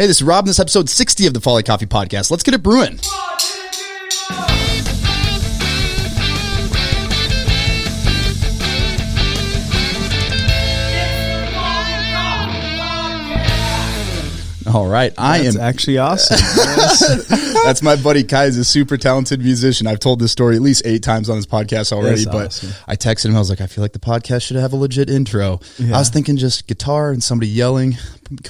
Hey, this is Rob, and this is episode 60 of the Folly Coffee Podcast. Let's get it brewing. All right, That's actually awesome. That's my buddy Kai. He's a super talented musician. I've told this story at least 8 times on his podcast already, but awesome. I texted him. I was like, I feel like the podcast should have a legit intro. Yeah. I was thinking just guitar and somebody yelling,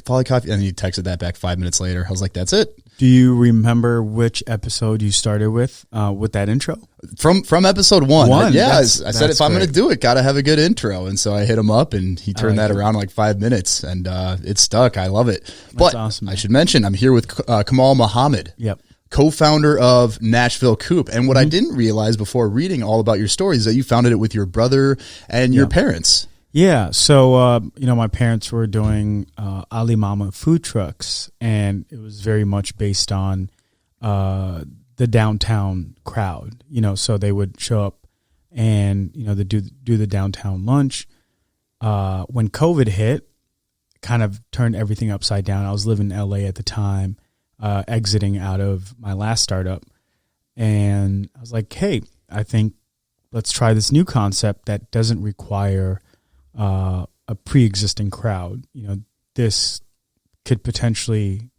Folly Coffee, and he texted that back 5 minutes later. I was like, that's it. Do you remember which episode you started with that intro? From episode one. Yeah, I said if I'm going to do it, got to have a good intro. And so I hit him up, and he turned that around in like 5 minutes, and it stuck. I love it. But awesome, I should mention, I'm here with Kamal Mohamed. Yep. Co-founder of Nashville Coop. And what I didn't realize before reading all about your story is that you founded it with your brother and your parents. Yeah. So, my parents were doing Ali Mama food trucks, and it was very much based on the downtown crowd, so they would show up and, they do the downtown lunch. When COVID hit, kind of turned everything upside down. I was living in LA at the time, exiting out of my last startup. And I was like, hey, I think let's try this new concept that doesn't require a pre-existing crowd. This could potentially,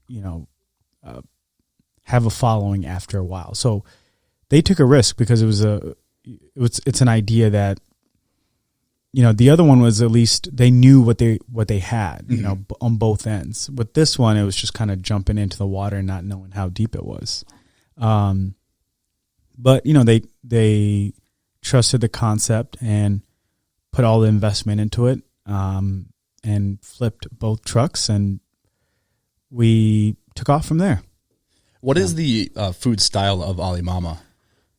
have a following after a while. So they took a risk because it's an idea that, the other one was at least they knew what they had, on both ends. With this one, it was just kind of jumping into the water and not knowing how deep it was. But they trusted the concept and put all the investment into it, and flipped both trucks, and we took off from there. What is the food style of Ali Mama?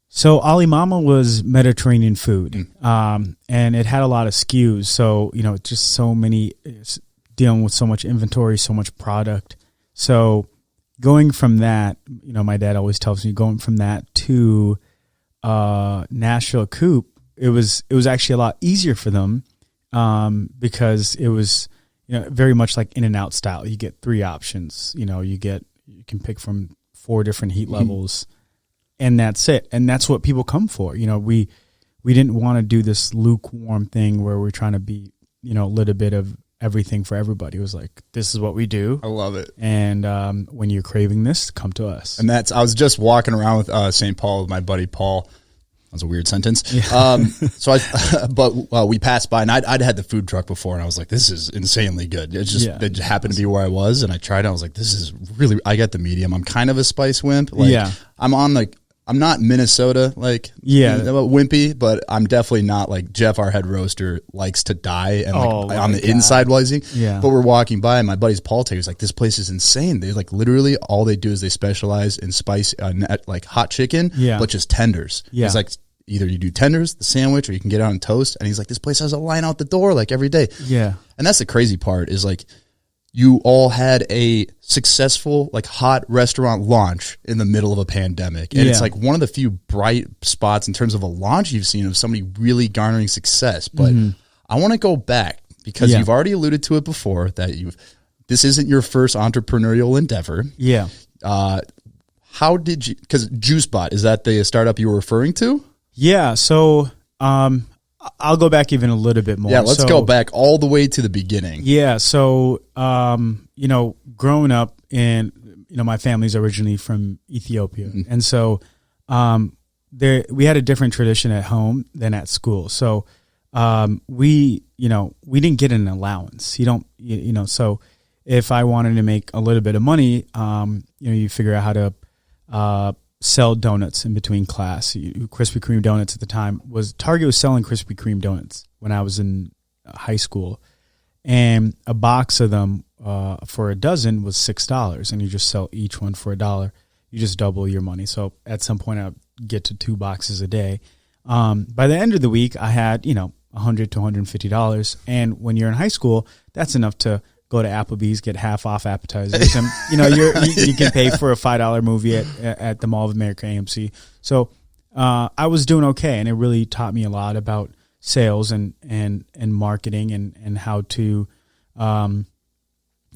So Ali Mama was Mediterranean food, and it had a lot of SKUs. So, just so many, dealing with so much inventory, so much product. So going from that, my dad always tells me, going from that to Nashville Coop, it was actually a lot easier for them, because it was, very much like In-N-Out style. You get 3 options. You can pick from 4 different heat levels, and that's it. And that's what people come for. We didn't want to do this lukewarm thing where we're trying to be, a little bit of everything for everybody. It was like, this is what we do. I love it. And when you're craving this, come to us. And I was just walking around with St. Paul with my buddy Paul. That was a weird sentence. Yeah. But we passed by, and I'd had the food truck before, and I was like, this is insanely good. It just happened to be where I was, and I tried it. I was like, this is really, I got the medium. I'm kind of a spice wimp. I'm not Minnesota, wimpy, but I'm definitely not like Jeff, our head roaster, likes to die and on the inside while he's eating. Yeah. But we're walking by, and my buddy's Paul takes like, this place is insane. They literally all they do is they specialize in spice, like hot chicken, but just tenders. Yeah. He's like, either you do tenders, the sandwich, or you can get it on toast. And he's like, this place has a line out the door like every day. Yeah. And that's the crazy part is like, you all had a successful, like, hot restaurant launch in the middle of a pandemic. And it's like one of the few bright spots in terms of a launch you've seen of somebody really garnering success. But I want to go back because you've already alluded to it before that this isn't your first entrepreneurial endeavor. Yeah. How did you, because Juicebot, is that the startup you were referring to? Yeah. So, I'll go back even a little bit more. Yeah, let's go back all the way to the beginning. Yeah, so, growing up in, my family's originally from Ethiopia. Mm-hmm. And so we had a different tradition at home than at school. So we didn't get an allowance. So if I wanted to make a little bit of money, you figure out how to sell donuts in between class. Krispy Kreme donuts at the time Target was selling Krispy Kreme donuts when I was in high school, and a box of them for a dozen was $6, and you just sell each one for $1. You just double your money. So at some point I'd get to 2 boxes a day. By the end of the week I had $100 to $150, and when you're in high school, that's enough to go to Applebee's, get half off appetizers, and you can pay for a $5 movie at the Mall of America AMC. So I was doing okay, and it really taught me a lot about sales and marketing and how to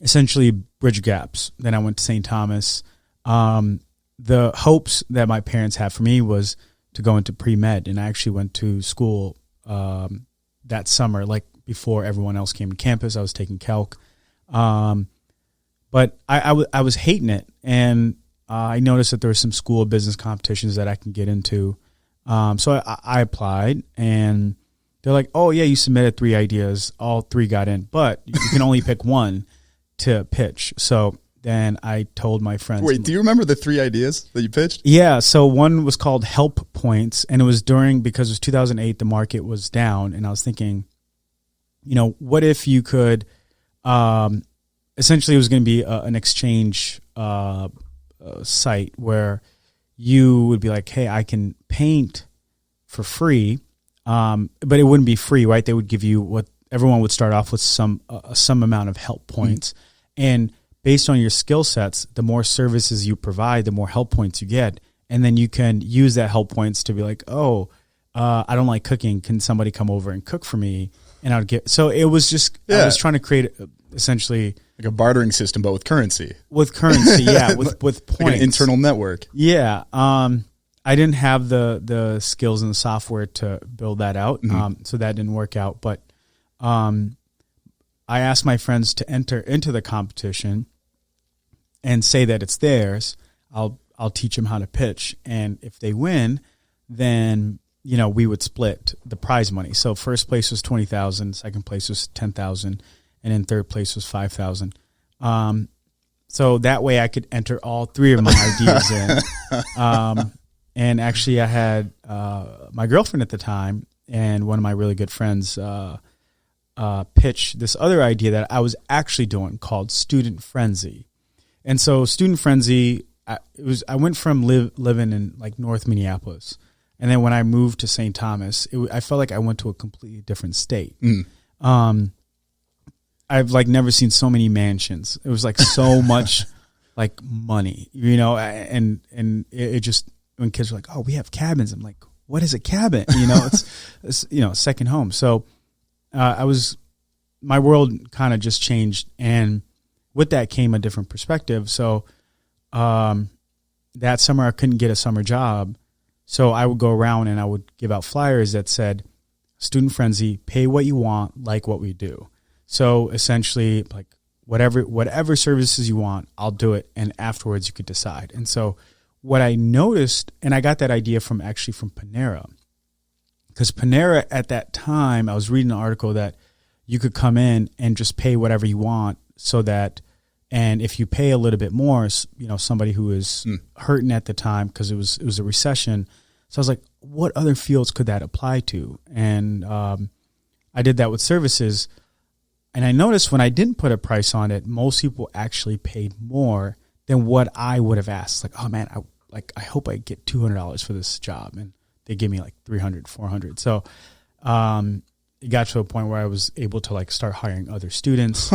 essentially Bridge Gaps. Then I went to St. Thomas. The hopes that my parents had for me was to go into pre-med, and I actually went to school that summer, like before everyone else came to campus. I was taking calc, but I was hating it, and I noticed that there were some school business competitions that I can get into. So I applied, and they're like, "Oh yeah, you submitted 3 ideas. All 3 got in, but you can only pick one to pitch." So then I told my friends. Wait, do you remember the 3 ideas that you pitched? Yeah. So one was called Help Points, and it was because it was 2008, the market was down, and I was thinking, what if you could, essentially it was going to be an exchange site where you would be like, hey, I can paint for free, but it wouldn't be free, right? They would give you what everyone would start off with some amount of help points, and based on your skill sets, the more services you provide, the more help points you get. And then you can use that help points to be like, I don't like cooking. Can somebody come over and cook for me? And I would get, so it was just, I was trying to create essentially like a bartering system, but with currency. With currency, yeah, with points. Like an internal network. Yeah. I didn't have the skills and the software to build that out. So that didn't work out. But I asked my friends to enter into the competition and say that it's theirs. I'll teach them how to pitch, and if they win, then we would split the prize money. So first place was $20,000, second place was $10,000, and then third place was $5,000. So that way I could enter all 3 of my ideas in. And actually, I had my girlfriend at the time and one of my really good friends pitch this other idea that I was actually doing called Student Frenzy. And so Student Frenzy, I went from living in like North Minneapolis, and then when I moved to St. Thomas, I felt like I went to a completely different state. I've like never seen so many mansions. It was like so much like money, and it just, when kids were like, "Oh, we have cabins," I'm like, "What is a cabin?" It's second home. So my world kind of just changed, and with that came a different perspective. So that summer I couldn't get a summer job. So I would go around and I would give out flyers that said, Student Frenzy, pay what you want, like what we do. So essentially, like whatever services you want, I'll do it. And afterwards you could decide. And so what I noticed, and I got that idea from Panera, because Panera at that time, I was reading an article that you could come in and just pay whatever you want, so that, and if you pay a little bit more, somebody who is hurting at the time, because it was a recession. So I was like, what other fields could that apply to? And I did that with services. And I noticed when I didn't put a price on it, most people actually paid more than what I would have asked. Like, oh man, I hope I get $200 for this job. And they give me like $300, $400. So it got to a point where I was able to like start hiring other students.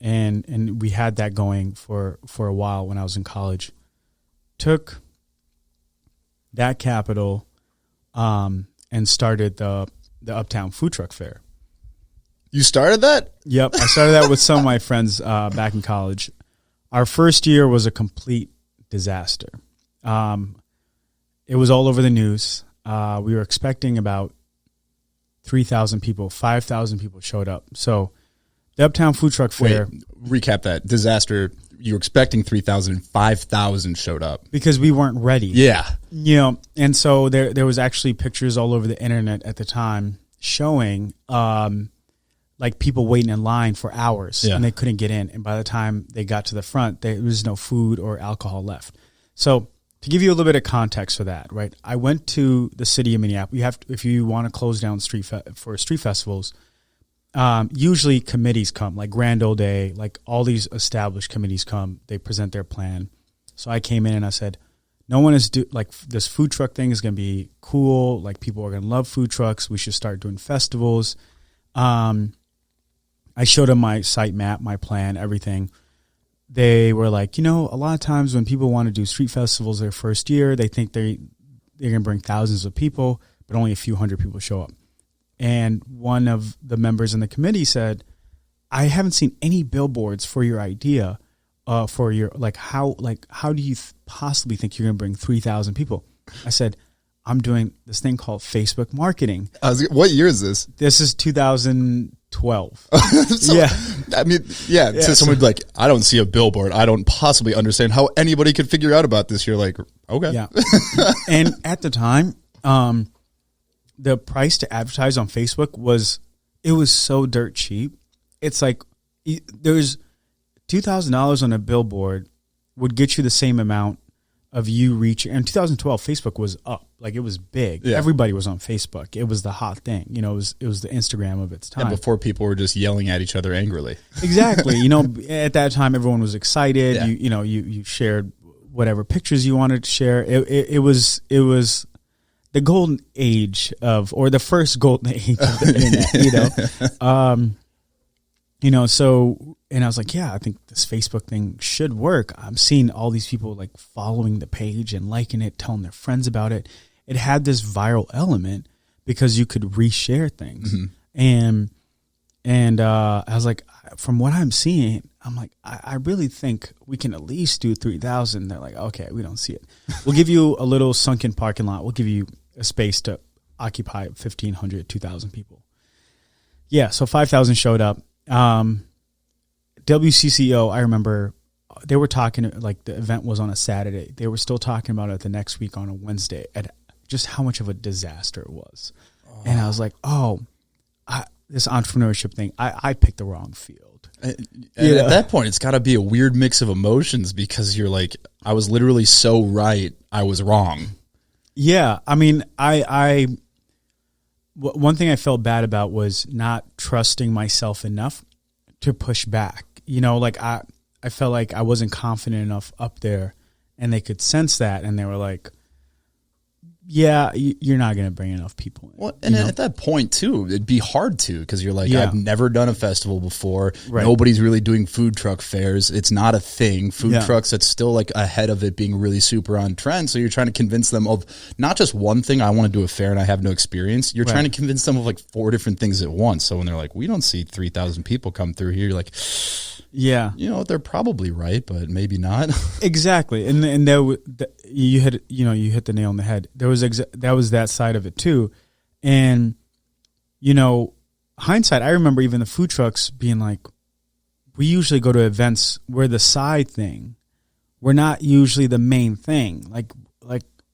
And we had that going for a while when I was in college. Took that capital and started the Uptown Food Truck Fair. You started that? Yep. I started that with some of my friends back in college. Our first year was a complete disaster. It was all over the news. We were expecting about 3,000 people. 5,000 people showed up. So the Uptown Food Truck Fair. Wait, recap that. Disaster. You were expecting 3,000, 5,000 showed up. Because we weren't ready. Yeah. And so there was actually pictures all over the internet at the time showing like people waiting in line for hours and they couldn't get in. And by the time they got to the front, there was no food or alcohol left. So to give you a little bit of context for that, right? I went to the city of Minneapolis. if you want to close down for street festivals, usually committees come, like Grand Ole Day, like all these established committees come, they present their plan. So I came in and I said, no one is like this food truck thing is going to be cool. Like people are going to love food trucks. We should start doing festivals. I showed them my site map, my plan, everything. They were like, a lot of times when people want to do street festivals their first year, they think they're going to bring thousands of people, but only a few hundred people show up. And one of the members in the committee said, I haven't seen any billboards for your idea, for your, how do you possibly think you're going to bring 3,000 people? I said, I'm doing this thing called Facebook marketing. What year is this? This is 2012. So, yeah. I mean, yeah. So someone would be like, I don't see a billboard. I don't possibly understand how anybody could figure out about this. You're like, okay. Yeah. And at the time, the price to advertise on Facebook was so dirt cheap. It's like there's $2,000 on a billboard would get you the same amount of you reaching. In 2012, Facebook was up, like it was big. Yeah. Everybody was on Facebook. It was the hot thing. You know, it was the Instagram of its time. And before people were just yelling at each other angrily. Exactly. You know, at that time, everyone was excited. Yeah. You shared whatever pictures you wanted to share. It was the golden age or the first golden age of the internet. So. And I was like, yeah, I think this Facebook thing should work. I'm seeing all these people like following the page and liking it, telling their friends about it. It had this viral element because you could reshare things. Mm-hmm. And I was like, from what I'm seeing, I'm like, I really think we can at least do 3,000. They're like, okay, we don't see it. We'll give you a little sunken parking lot. We'll give you a space to occupy 1,500, 2,000 people. Yeah, so 5,000 showed up. WCCO, I remember they were talking, like the event was on a Saturday. They were still talking about it the next week on a Wednesday at just how much of a disaster it was. Oh. And I was like, this entrepreneurship thing, I picked the wrong field. And at that point, it's got to be a weird mix of emotions because you're like, I was literally so right, I was wrong. Yeah. I mean, one thing I felt bad about was not trusting myself enough to push back. You know, like I felt like I wasn't confident enough up there, and they could sense that, and they were like, yeah, you're not going to bring enough people in. Well, and at that point, too, it'd be hard to, because you're like, I've never done a festival before. Right. Nobody's really doing food truck fairs. It's not a thing. Food trucks, that's still like ahead of it being really super on trend. So you're trying to convince them of not just one thing, I want to do a fair and I have no experience. You're trying to convince them of like 4 different things at once. So when they're like, we don't see 3,000 people come through here, you're like, yeah, you know, they're probably right, but maybe not. Exactly. And you hit the nail on the head. There was that side of it too. And, hindsight, I remember even the food trucks being like, we usually go to events where the side thing, we're not usually the main thing.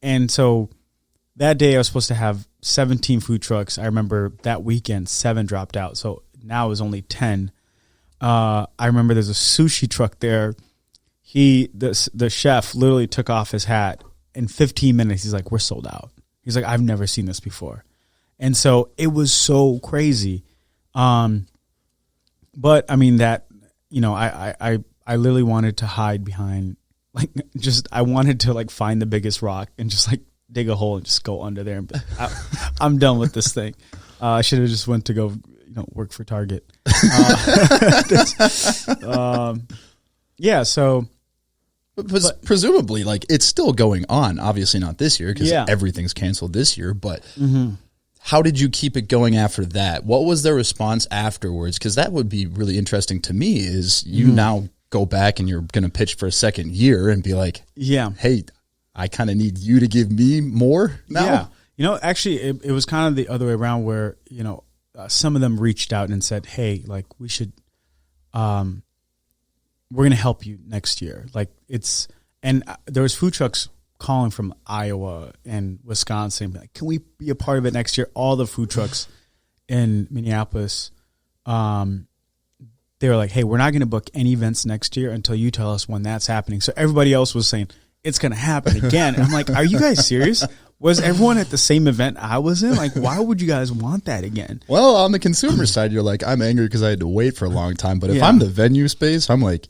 And so that day I was supposed to have 17 food trucks. I remember that weekend, 7 dropped out. So now it was only 10. I remember there's a sushi truck there. The chef literally took off his hat in 15 minutes. He's like, we're sold out. He's like, I've never seen this before. And so it was so crazy. But I mean that, I literally wanted to hide behind, I wanted to find the biggest rock and just dig a hole and just go under there. And I'm done with this thing. I should have just went to go, work for Target. So. But presumably, it's still going on. Obviously not this year because everything's canceled this year. But how did you keep it going after that? What was their response afterwards? Because that would be really interesting to me is you now go back and you're going to pitch for a second year and be like, hey, I kind of need you to give me more now. Yeah. Actually, it was kind of the other way around where, some of them reached out and said, hey, we should, we're going to help you next year. And there was food trucks calling from Iowa and Wisconsin, can we be a part of it next year? All the food trucks in Minneapolis, they were like, hey, we're not going to book any events next year until you tell us when that's happening. So everybody else was saying, it's going to happen again. And I'm like, are you guys serious? Was everyone at the same event I was in? Why would you guys want that again? Well, on the consumer side, you're like, I'm angry because I had to wait for a long time. But if I'm the venue space, I'm like,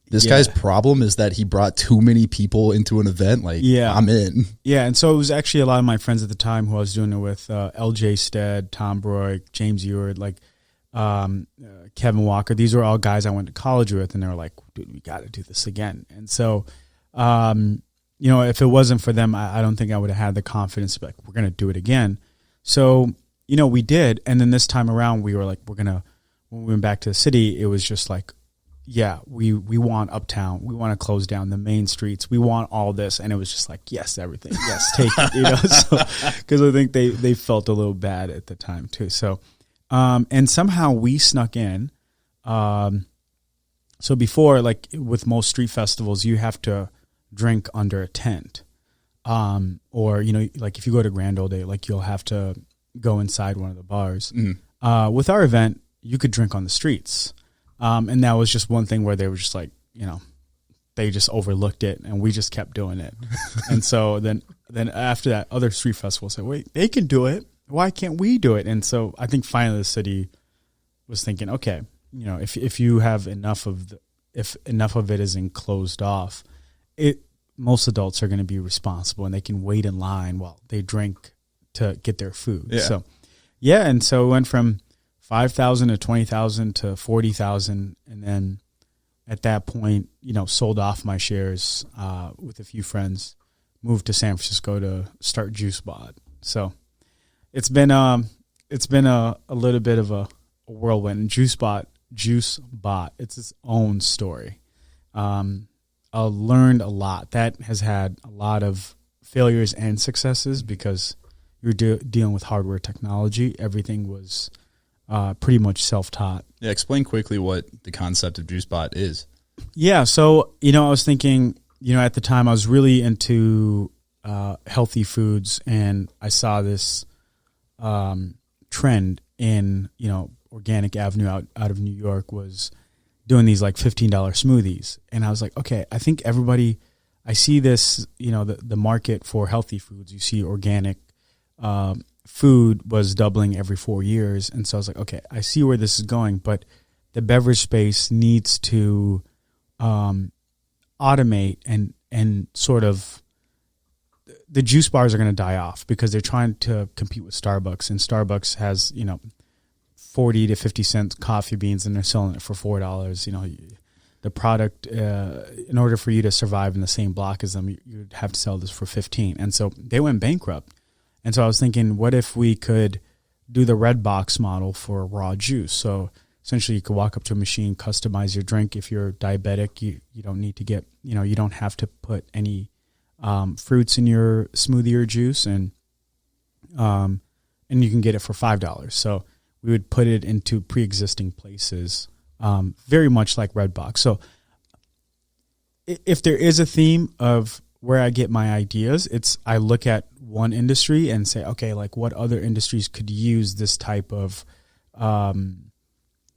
this guy's problem is that he brought too many people into an event. I'm in. Yeah, and so it was actually a lot of my friends at the time who I was doing it with, LJ Stead, Tom Broy, James Eward, Kevin Walker. These were all guys I went to college with, and they were like, dude, we got to do this again. And so... if it wasn't for them, I don't think I would have had the confidence to be like, we're going to do it again. So, we did. And then this time around, we were like, we're going when we went back to the city, it was just like, yeah, we want Uptown. We want to close down the main streets. We want all this. And it was just like, yes, everything. Yes, take it. Because I think they felt a little bad at the time too. So, and somehow we snuck in. So before, like with most street festivals, you have to drink under a tent. Or, like if you go to Grand Ole Day, like you'll have to go inside one of the bars. With our event, you could drink on the streets. And that was just one thing where they were just like, they just overlooked it and we just kept doing it. And so then after that, other street festivals said, wait, they can do it. Why can't we do it? And so I think finally the city was thinking, okay, if you have enough of it is enclosed off, most adults are going to be responsible and they can wait in line while they drink to get their food. Yeah. So, yeah. And so it went from 5,000 to 20,000 to 40,000. And then at that point, sold off my shares with a few friends, moved to San Francisco to start Juicebot. So it's been a little bit of a whirlwind. Juicebot, it's its own story. I learned a lot. That has had a lot of failures and successes because you're dealing with hardware technology. Everything was pretty much self-taught. Yeah, explain quickly what the concept of Juicebot is. Yeah, so, I was thinking, at the time I was really into healthy foods, and I saw this trend in, Organic Avenue out of New York was doing these like $15 smoothies. And I was like, okay, I think I see this, the market for healthy foods. You see organic food was doubling every 4 years. And so I was like, okay, I see where this is going, but the beverage space needs to automate and sort of, the juice bars are going to die off because they're trying to compete with Starbucks, and Starbucks has, 40 to 50 cents coffee beans and they're selling it for $4. The product, in order for you to survive in the same block as them, you'd have to sell this for 15. And so they went bankrupt. And so I was thinking, what if we could do the red box model for raw juice? So essentially you could walk up to a machine, customize your drink. If you're diabetic, you don't need to get, you don't have to put any fruits in your smoothie or juice, and you can get it for $5. So we would put it into pre-existing places, very much like Redbox. So if there is a theme of where I get my ideas, I look at one industry and say, okay, like what other industries could use this type of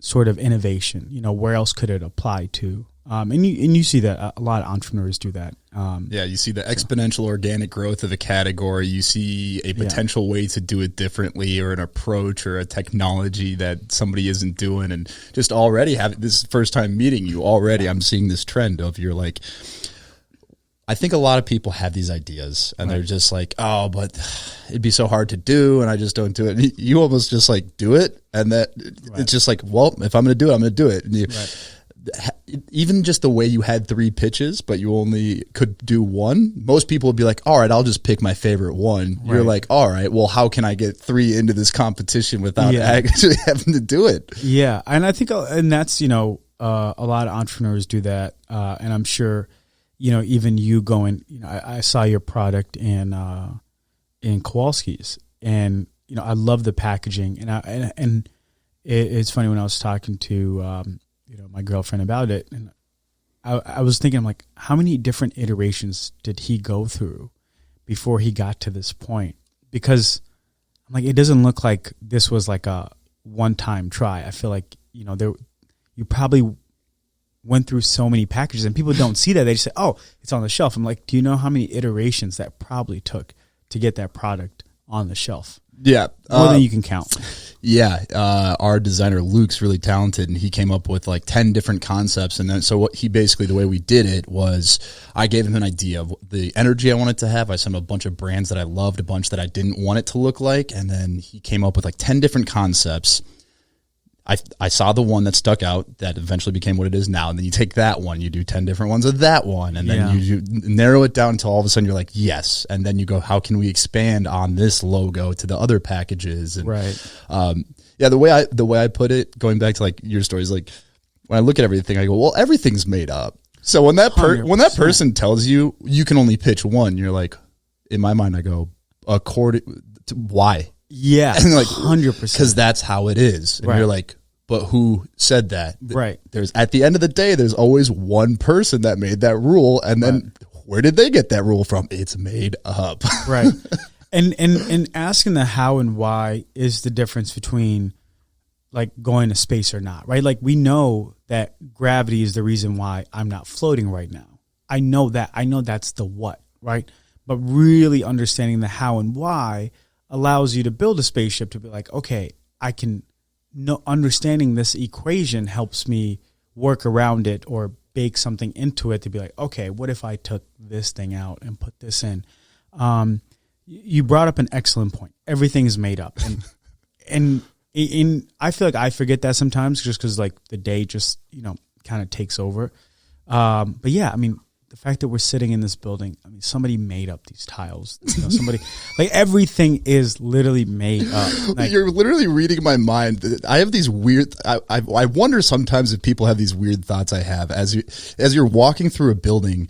sort of innovation? Where else could it apply to? And you see that a lot of entrepreneurs do that. Yeah, you see the exponential organic growth of a category. You see a potential way to do it differently, or an approach or a technology that somebody isn't doing. And just already this first time meeting you, I'm seeing this trend of you're like, I think a lot of people have these ideas and they're just like, oh, but it'd be so hard to do and I just don't do it. And you almost just like do it. And it's just like, well, if I'm going to do it, I'm going to do it. And even just the way you had 3 pitches, but you only could do one, most people would be like, all right, I'll just pick my favorite one. Right. You're like, all right, well, how can I get 3 into this competition without actually having to do it? Yeah. And I think, and that's, a lot of entrepreneurs do that. And I'm sure, even you going, I saw your product in Kowalski's, and, I love the packaging, and it's funny when I was talking to, my girlfriend about it, and I was thinking, I'm like, how many different iterations did he go through before he got to this point? Because I'm like, it doesn't look like this was like a one-time try. I feel like, you probably went through so many packages, and people don't see that. They just say, oh, it's on the shelf. I'm like, do you know how many iterations that probably took to get that product on the shelf? Yeah. More than you can count. Yeah. Our designer, Luke's really talented, and he came up with like 10 different concepts. And then, so the way we did it was I gave him an idea of the energy I wanted to have. I sent him a bunch of brands that I loved, a bunch that I didn't want it to look like. And then he came up with like 10 different concepts. I saw the one that stuck out that eventually became what it is now. And then you take that one, you do 10 different ones of that one, and then you narrow it down until all of a sudden you're like, yes. And then you go, how can we expand on this logo to the other packages? And, Yeah, the way I put it, going back to like your stories, like when I look at everything, I go, well, everything's made up. So when that person tells you you can only pitch one, you're like, in my mind, I go, according to why? Yeah, and like 100%, because that's how it is. And you're like, but who said that? Right. There's at the end of the day, there's always one person that made that rule, and then where did they get that rule from? It's made up. Right. And asking the how and why is the difference between like going to space or not, right? Like we know that gravity is the reason why I'm not floating right now. I know that. I know that's the what, right? But really understanding the how and why allows you to build a spaceship to be like, okay, I can know, understanding this equation helps me work around it or bake something into it to be like, okay, what if I took this thing out and put this in? You brought up an excellent point. Everything is made up. And I feel like I forget that sometimes just because like the day just, kind of takes over. But yeah, I mean, the fact that we're sitting in this building, I mean, somebody made up these tiles. Somebody, like everything is literally made up. Like, you're literally reading my mind. I have these weird. I wonder sometimes if people have these weird thoughts I have as you're walking through a building.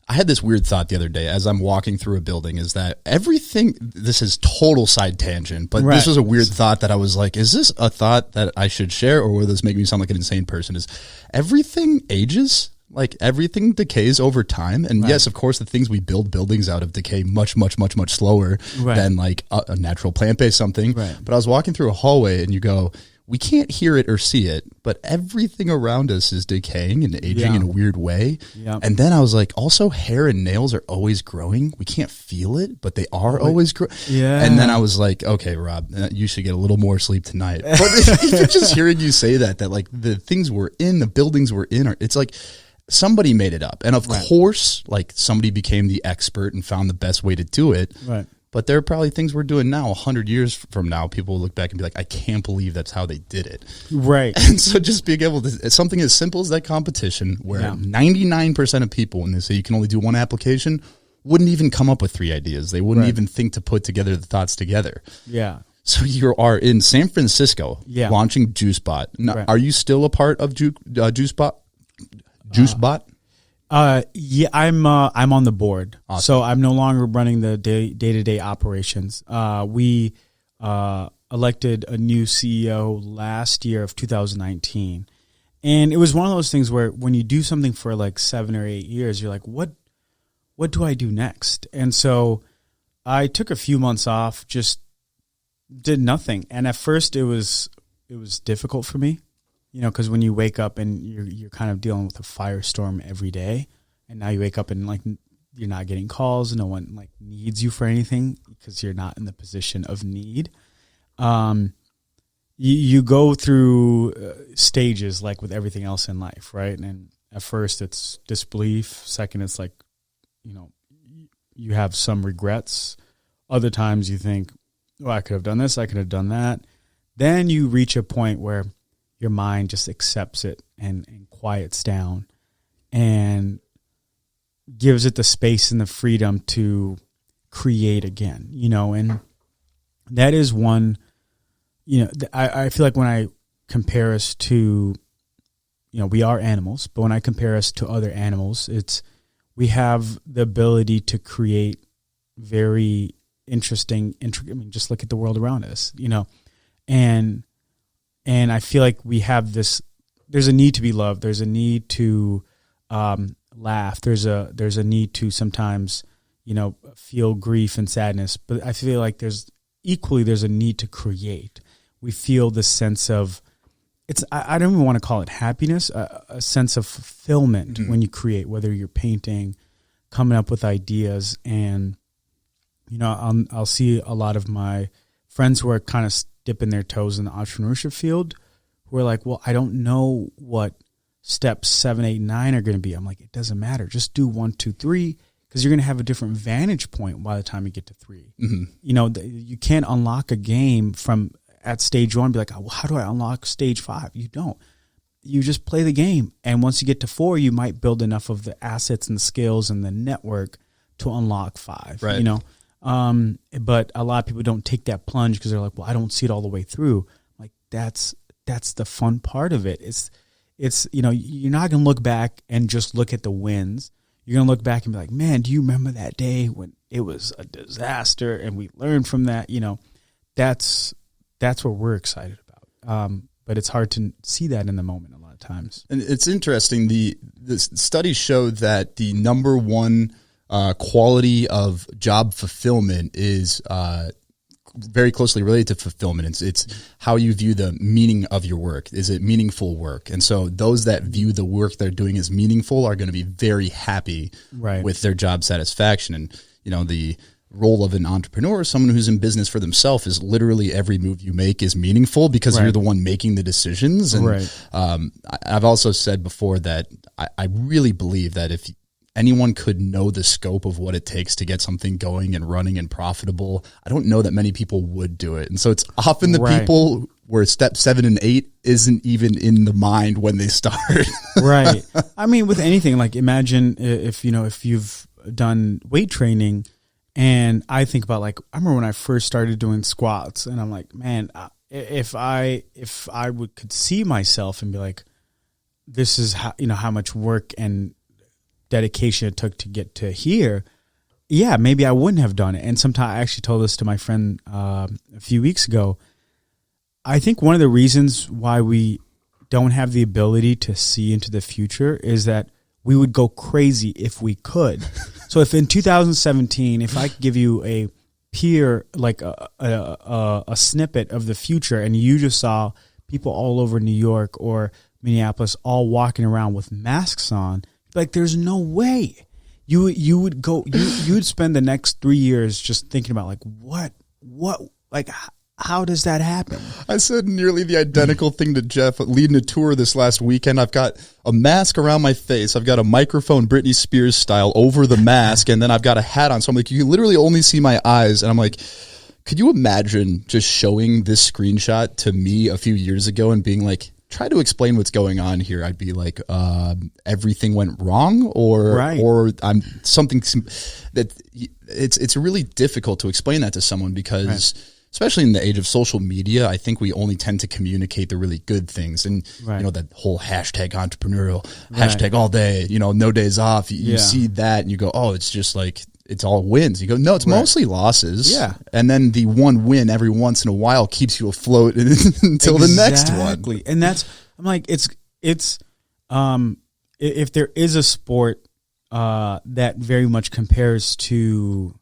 I had this weird thought the other day as I'm walking through a building is that everything. This is total side tangent, but this was a weird thought that I was like, is this a thought that I should share, or will this make me sound like an insane person? Is everything ages? Like everything decays over time. And yes, of course, the things we build buildings out of decay much, much, much, much slower than like a natural plant-based something. Right. But I was walking through a hallway and you go, we can't hear it or see it, but everything around us is decaying and aging in a weird way. Yep. And then I was like, also hair and nails are always growing. We can't feel it, but they are always growing. Yeah. And then I was like, okay, Rob, you should get a little more sleep tonight. But just hearing you say that like the things we're in, the buildings we're in, it's like, somebody made it up. And of course, like somebody became the expert and found the best way to do it. Right. But there are probably things we're doing now, 100 years from now, people will look back and be like, I can't believe that's how they did it. Right. And so just being able to, something as simple as that competition where 99% of people, when they say you can only do one application, wouldn't even come up with 3 ideas. They wouldn't even think to put together the thoughts together. Yeah. So you are in San Francisco launching Juicebot. Now, are you still a part of Juicebot? Juicebot? Yeah, I'm on the board. Awesome. So I'm no longer running the day-to-day operations. We elected a new CEO last year of 2019. And it was one of those things where when you do something for like 7 or 8 years, you're like, what do I do next? And so I took a few months off, just did nothing. And at first it was difficult for me. Because when you wake up and you're kind of dealing with a firestorm every day, and now you wake up and like you're not getting calls, no one like needs you for anything because you're not in the position of need. You go through stages like with everything else in life, right? And at first it's disbelief. Second, it's like, you have some regrets. Other times you think, oh, I could have done this, I could have done that. Then you reach a point where your mind just accepts it and quiets down and gives it the space and the freedom to create again, and that is one, I feel like when I compare us to, we are animals, but when I compare us to other animals, we have the ability to create very interesting, just look at the world around us, and I feel like we have this, there's a need to be loved. There's a need to laugh. There's a need to sometimes, feel grief and sadness. But I feel like there's a need to create. We feel this sense of, I don't even want to call it happiness, a sense of fulfillment when you create, whether you're painting, coming up with ideas. And, I'll see a lot of my friends who are kind of dipping their toes in the entrepreneurship field who are like, well, I don't know what steps 7, 8, 9 are going to be. I'm like, it doesn't matter. Just do 1, 2, 3, because you're going to have a different vantage point by the time you get to 3. Mm-hmm. You can't unlock a game from at stage 1 and be like, oh, well, how do I unlock stage 5? You don't. You just play the game. And once you get to 4, you might build enough of the assets and the skills and the network to unlock 5, right. But a lot of people don't take that plunge because they're like, well, I don't see it all the way through. Like, that's the fun part of it. It's you're not going to look back and just look at the wins. You're going to look back and be like, man, do you remember that day when it was a disaster and we learned from that? That's what we're excited about. But it's hard to see that in the moment a lot of times. And it's interesting. The studies show that the number one quality of job fulfillment is very closely related to fulfillment. It's how you view the meaning of your work. Is it meaningful work? And so those that view the work they're doing as meaningful are going to be very happy with their job satisfaction. And, the role of an entrepreneur, someone who's in business for themselves, is literally every move you make is meaningful because you're the one making the decisions. And I've also said before that I really believe that if anyone could know the scope of what it takes to get something going and running and profitable, I don't know that many people would do it. And so it's often the people where step 7 and 8 isn't even in the mind when they start. Right. I mean, with anything, like imagine if you've done weight training, and I think about I remember when I first started doing squats, and I'm like, man, if I could see myself and be like, this is how much work and dedication it took to get to here, maybe I wouldn't have done it. And sometimes I actually told this to my friend a few weeks ago. I think one of the reasons why we don't have the ability to see into the future is that we would go crazy if we could. So if in 2017, if I could give you a peer, like a snippet of the future, and you just saw people all over New York or Minneapolis all walking around with masks on, like, there's no way you would spend the next 3 years just thinking about what, how does that happen? I said nearly the identical thing to Jeff leading a tour this last weekend. I've got a mask around my face. I've got a microphone, Britney Spears style, over the mask. And then I've got a hat on. So I'm like, you can literally only see my eyes. And I'm like, could you imagine just showing this screenshot to me a few years ago and being like, try to explain what's going on here? I'd be like, everything went wrong, or I'm something that it's really difficult to explain that to someone because especially in the age of social media, I think we only tend to communicate the really good things. And, that whole hashtag entrepreneurial, hashtag all day, no days off. You see that and you go, oh, it's just like, it's all wins. You go, no, it's mostly losses. Yeah. And then the one win every once in a while keeps you afloat until the next one. Exactly. And I'm like, it's if there is a sport that very much compares to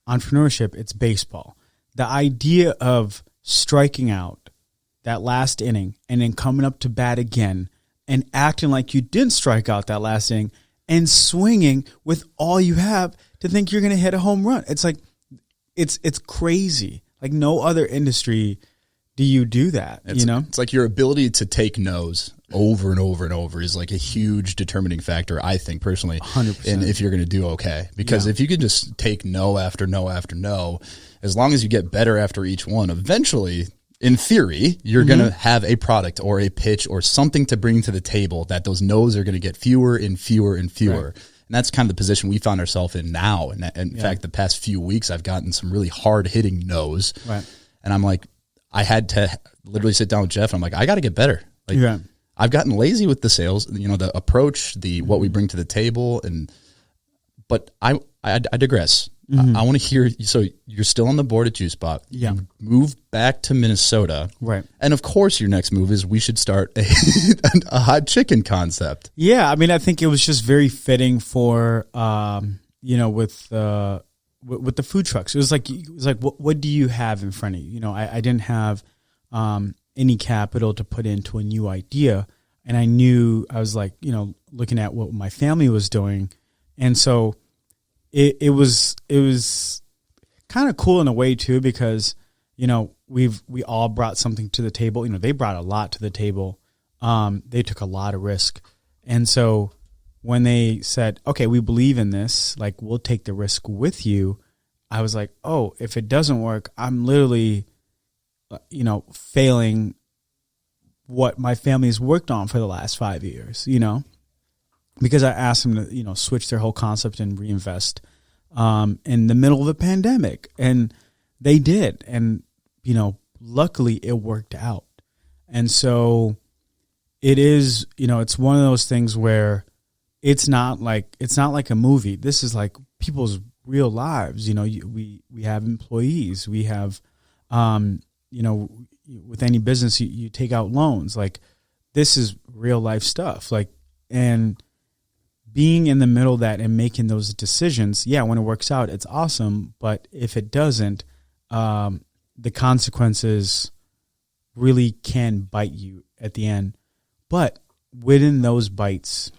entrepreneurship, it's baseball. The idea of striking out that last inning and then coming up to bat again and acting like you didn't strike out that last inning and swinging with all you have to think you're going to hit a home run. It's like, it's crazy. Like, no other industry do you do that, It's like your ability to take no's over and over and over is like a huge determining factor, I think, personally. 100%. And if you're going to do okay. Because if you can just take no after no after no, as long as you get better after each one, eventually, in theory, you're going to have a product or a pitch or something to bring to the table that those no's are going to get fewer and fewer and fewer. Right. And that's kind of the position we found ourselves in now. And in fact, the past few weeks, I've gotten some really hard-hitting no's. Right. And I'm like, I had to literally sit down with Jeff. And I'm like, I got to get better. Like, I've gotten lazy with the sales, the approach, what we bring to the table. But I digress. I want to hear, so you're still on the board at Juicebot. Yeah. You moved back to Minnesota. Right. And of course your next move is we should start a hot chicken concept. Yeah. I mean, I think it was just very fitting for, with the food trucks. It was like, what do you have in front of you? I didn't have any capital to put into a new idea. And I knew I was like, looking at what my family was doing. And so it was kind of cool in a way too, because, we all brought something to the table. They brought a lot to the table. They took a lot of risk. And so when they said, okay, we believe in this, like, we'll take the risk with you, I was like, oh, if it doesn't work, I'm literally, failing what my family's worked on for the last 5 years, because I asked them to, switch their whole concept and reinvest in the middle of the pandemic. And they did. And, luckily it worked out. And so it is, it's one of those things where it's not like a movie. This is like people's real lives. We have employees, we have, with any business, you take out loans. Like, this is real life stuff. Like, and being in the middle of that and making those decisions, when it works out, it's awesome. But if it doesn't, the consequences really can bite you at the end. But within those bites,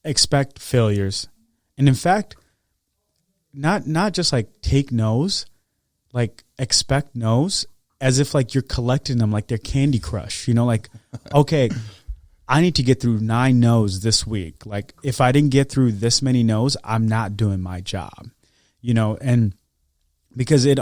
expect failures. And in fact, not just like take no's, like expect no's, as if like you're collecting them like they're Candy Crush, like, okay, I need to get through 9 no's this week. Like, if I didn't get through this many no's, I'm not doing my job, and because it's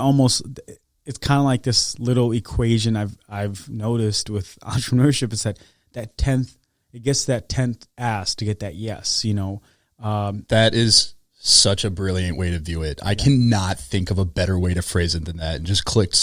kind of like this little equation I've noticed with entrepreneurship is that 10th, it gets that 10th ask to get that yes, that is such a brilliant way to view it. I cannot think of a better way to phrase it than that. And just clicked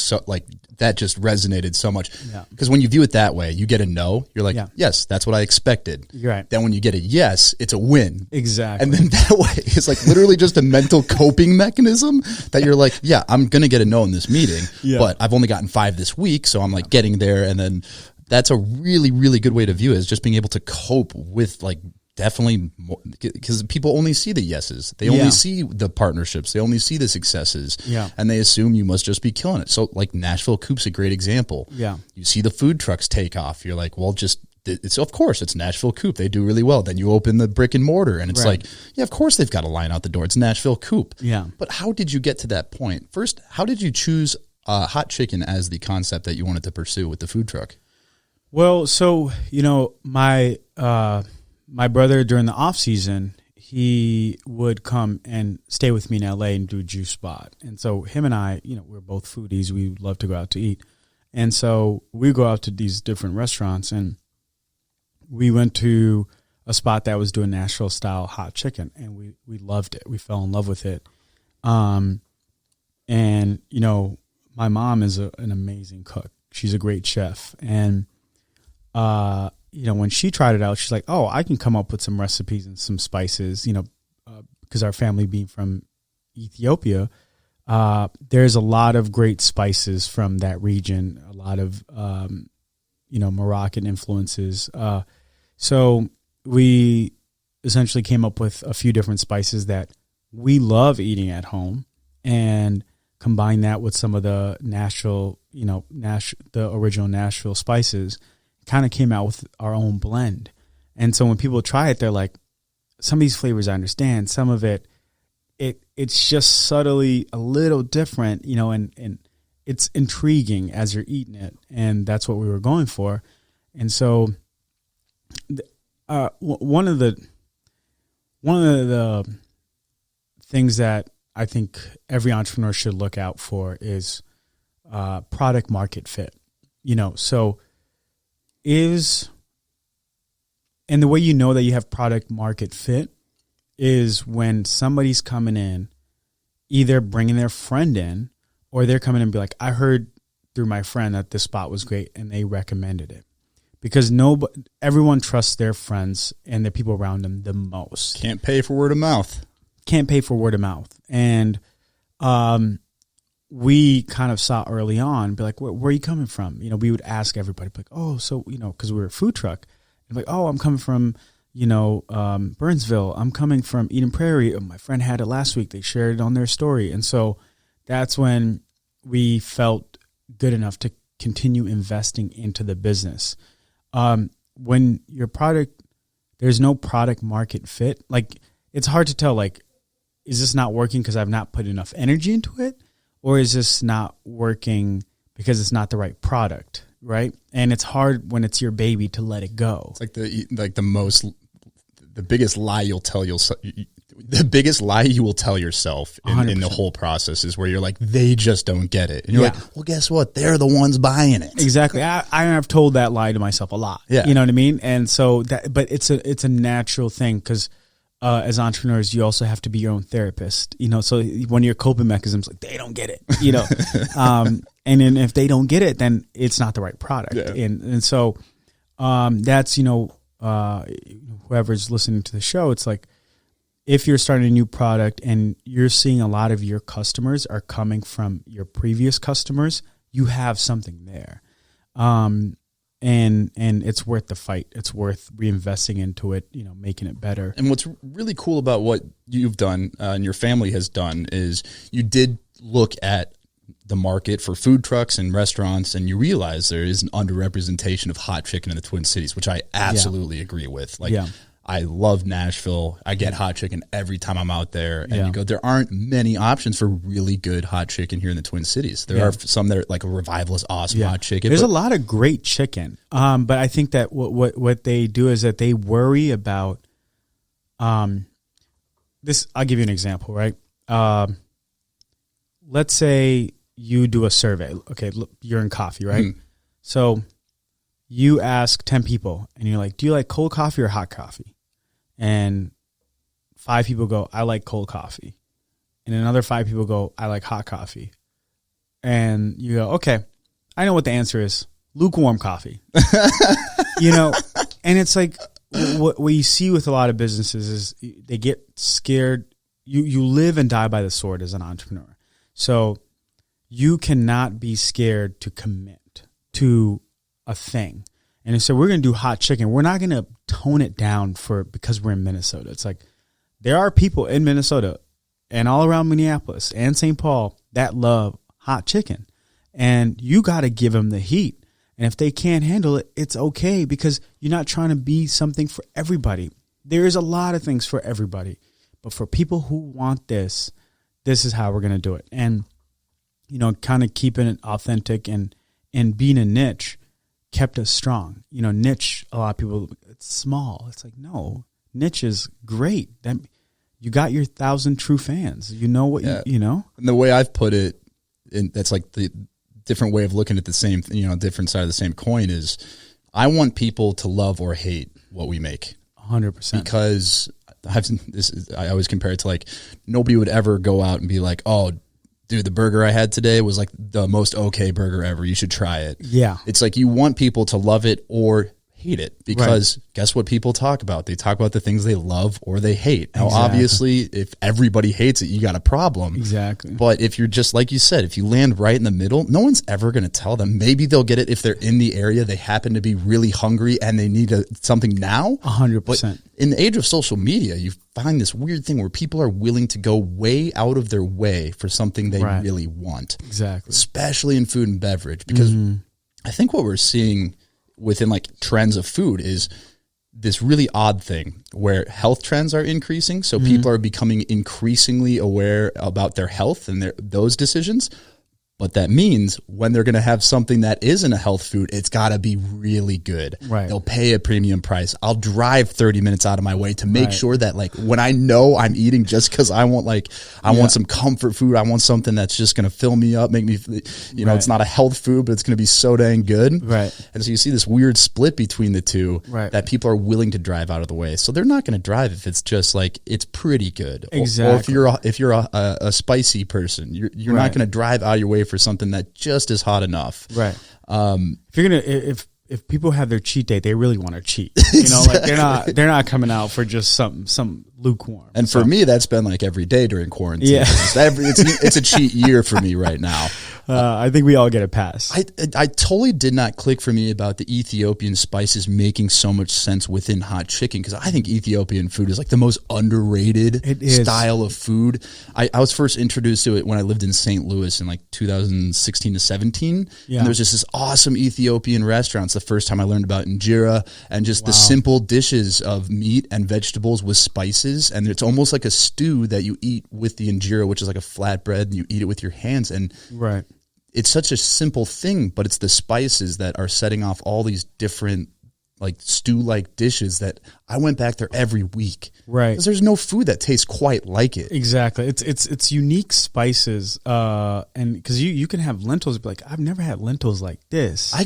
that just resonated so much. Because when you view it that way, you get a no, you're like, yes, that's what I expected. You're right. Then when you get a yes, it's a win. Exactly. And then that way, it's like literally just a mental coping mechanism that you're like, I'm going to get a no in this meeting, but I've only gotten 5 this week. So I'm like getting there. And then that's a really, really good way to view it, is just being able to cope with like, definitely, because people only see the yeses. They only see the partnerships. They only see the successes. And they assume you must just be killing it. So like Nashville Coop's a great example. You see the food trucks take off. You're like, well, it's of course it's Nashville Coop. They do really well. Then you open the brick and mortar and it's like, of course they've got a line out the door. It's Nashville Coop. But how did you get to that point? First, how did you choose hot chicken as the concept that you wanted to pursue with the food truck? Well, so, my brother, during the off season, he would come and stay with me in LA and do Juicebot. And so him and I, we're both foodies. We love to go out to eat. And so we go out to these different restaurants, and we went to a spot that was doing Nashville style hot chicken, and we loved it. We fell in love with it. And, my mom is an amazing cook. She's a great chef. And, when she tried it out, she's like, oh, I can come up with some recipes and some spices, because our family being from Ethiopia, there's a lot of great spices from that region, a lot of, Moroccan influences. So we essentially came up with a few different spices that we love eating at home, and combine that with some of the Nashville, the original Nashville spices. Kind of came out with our own blend. And so when people try it, they're like, some of these flavors I understand, some of it's just subtly a little different, and it's intriguing as you're eating it. And that's what we were going for. And so one of the things that I think every entrepreneur should look out for is product market fit, so and the way you know that you have product market fit is when somebody's coming in, either bringing their friend in, or they're coming in and be like, I heard through my friend that this spot was great and they recommended it. Because everyone trusts their friends and the people around them the most. Can't pay for word of mouth. And we kind of saw early on, be like, where are you coming from? We would ask everybody, like, oh, so, because we were a food truck. And like, oh, I'm coming from, Burnsville. I'm coming from Eden Prairie. My friend had it last week. They shared it on their story. And so that's when we felt good enough to continue investing into the business. When your product, there's no product market fit, like, it's hard to tell, like, is this not working because I've not put enough energy into it? Or is this not working because it's not the right product, right? And it's hard when it's your baby to let it go. It's like the biggest lie you'll tell yourself. The biggest lie you will tell yourself in the whole process is where you're like, they just don't get it. And you're like, well, guess what? They're the ones buying it. Exactly. I have told that lie to myself a lot. Yeah. You know what I mean? And so but it's a natural thing because as entrepreneurs, you also have to be your own therapist, so one of your coping mechanisms, like they don't get it, and then if they don't get it, then it's not the right product. Yeah. And so, that's, whoever's listening to the show, it's like, if you're starting a new product and you're seeing a lot of your customers are coming from your previous customers, you have something there. And it's worth the fight. It's worth reinvesting into it, making it better. And what's really cool about what you've done and your family has done is you did look at the market for food trucks and restaurants, and you realize there is an underrepresentation of hot chicken in the Twin Cities, which I absolutely agree with. I love Nashville. I get hot chicken every time I'm out there. And you go, there aren't many options for really good hot chicken here in the Twin Cities. There are some that are like a Revival is awesome hot chicken. There's a lot of great chicken. But I think that what they do is that they worry about this. I'll give you an example, right? Let's say you do a survey. Okay, look, you're in coffee, right? Mm-hmm. So you ask 10 people and you're like, do you like cold coffee or hot coffee? And 5 people go, I like cold coffee. And another 5 people go, I like hot coffee. And you go, okay, I know what the answer is. Lukewarm coffee. And it's like what you see with a lot of businesses is they get scared. You live and die by the sword as an entrepreneur. So you cannot be scared to commit to a thing. And so we're going to do hot chicken. We're not going to tone it down because we're in Minnesota. It's like there are people in Minnesota and all around Minneapolis and St. Paul that love hot chicken. And you got to give them the heat. And if they can't handle it, it's okay, because you're not trying to be something for everybody. There is a lot of things for everybody. But for people who want this is how we're going to do it. And, kind of keeping it authentic and being a niche kept us strong. Niche, a lot of people, it's small. It's like, no, niche is great. That you got your 1,000 true fans. You know what you know? And the way I've put it, and that's like the different way of looking at the same, different side of the same coin, is I want people to love or hate what we make. 100%. Because I always compare it to like, nobody would ever go out and be like, oh, dude, the burger I had today was like the most okay burger ever. You should try it. Yeah. It's like you want people to love it or hate it, because guess what people talk about? They talk about the things they love or they hate. Now, obviously, if everybody hates it, you got a problem. Exactly. But if you're just, like you said, if you land right in the middle, no one's ever going to tell them. Maybe they'll get it if they're in the area, they happen to be really hungry and they need something now. 100%. But in the age of social media, you find this weird thing where people are willing to go way out of their way for something they really want. Exactly. Especially in food and beverage, because I think what we're seeing within like trends of food is this really odd thing where health trends are increasing. So people are becoming increasingly aware about their health and those decisions. But that means when they're going to have something that isn't a health food, it's got to be really good. Right. They'll pay a premium price. I'll drive 30 minutes out of my way to make sure that like when I know I'm eating just because I want want some comfort food. I want something that's just going to fill me up, make me, it's not a health food, but it's going to be so dang good. Right. And so you see this weird split between the two that people are willing to drive out of the way. So they're not going to drive if it's just like, it's pretty good. Exactly. Or if you're a spicy person, you're not going to drive out of your way for something that just is hot enough. Right. If you're gonna, if people have their cheat day, they really want to cheat. Like they're not coming out for just some lukewarm. And for me, that's been like every day during quarantine. Yeah. It's a cheat year for me right now. I think we all get a pass. I totally did not click for me about the Ethiopian spices making so much sense within hot chicken, because I think Ethiopian food is like the most underrated style of food. I was first introduced to it when I lived in St. Louis in like 2016 to 17. Yeah. And there was just this awesome Ethiopian restaurant. It's the first time I learned about injera and just the simple dishes of meat and vegetables with spices. And it's almost like a stew that you eat with the injera, which is like a flatbread, and you eat it with your hands. And it's such a simple thing, but it's the spices that are setting off all these different like stew-like dishes that I went back there every week. Right. Because there's no food that tastes quite like it. Exactly. It's unique spices. And because you can have lentils, but like, I've never had lentils like this. I